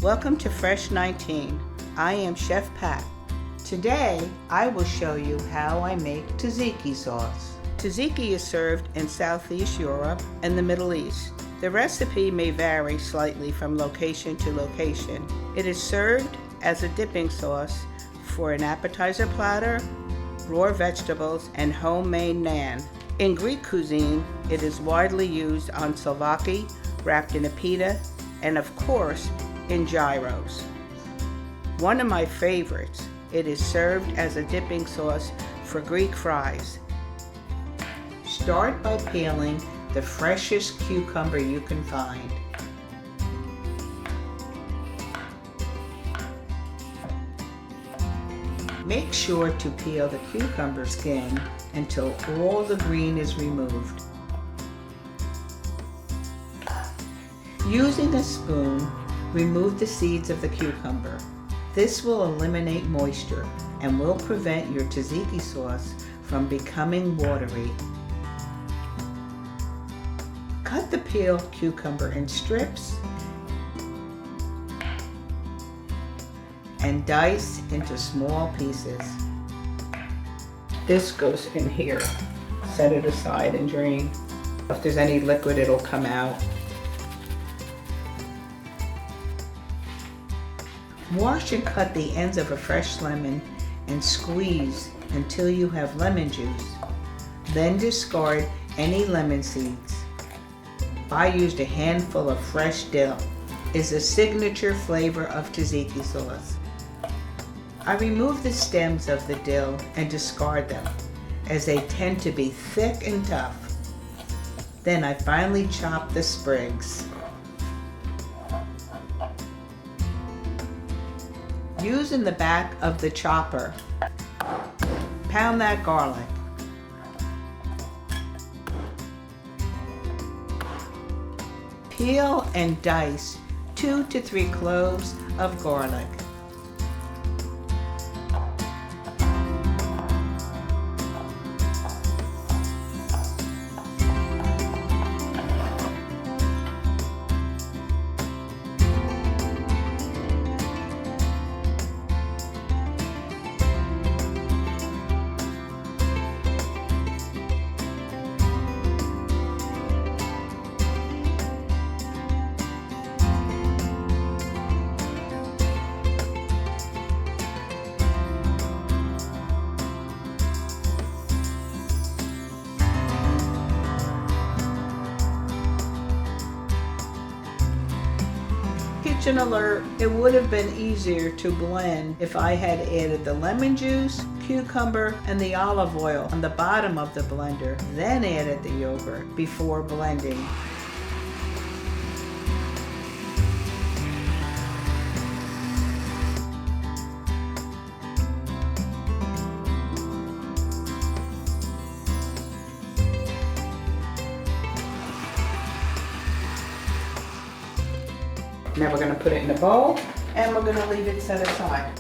Welcome to Fresh 19. I am Chef Pat. Today, I will show you how I make tzatziki sauce. Tzatziki is served in Southeast Europe and the Middle East. The recipe may vary slightly from location to location. It is served as a dipping sauce for an appetizer platter, raw vegetables, and homemade naan. In Greek cuisine, it is widely used on Souvlaki, wrapped in a pita, and of course, in gyros. One of my favorites, it is served as a dipping sauce for Greek fries. Start by peeling the freshest cucumber you can find. Make sure to peel the cucumber skin until all the green is removed. Using a spoon, remove the seeds of the cucumber. This will eliminate moisture and will prevent your tzatziki sauce from becoming watery. Cut the peeled cucumber in strips and dice into small pieces. This goes in here. Set it aside and drain. If there's any liquid, it'll come out. Wash and cut the ends of a fresh lemon and squeeze until you have lemon juice. Then discard any lemon seeds. I used a handful of fresh dill. It's a signature flavor of tzatziki sauce. I remove the stems of the dill and discard them, as they tend to be thick and tough. Then I finely chop the sprigs. Using the back of the chopper, pound that garlic. Peel and dice 2 to 3 cloves of garlic. Kitchen alert, it would have been easier to blend if I had added the lemon juice, cucumber, and the olive oil on the bottom of the blender, then added the yogurt before blending. Now we're going to put it in a bowl and we're going to leave it set aside.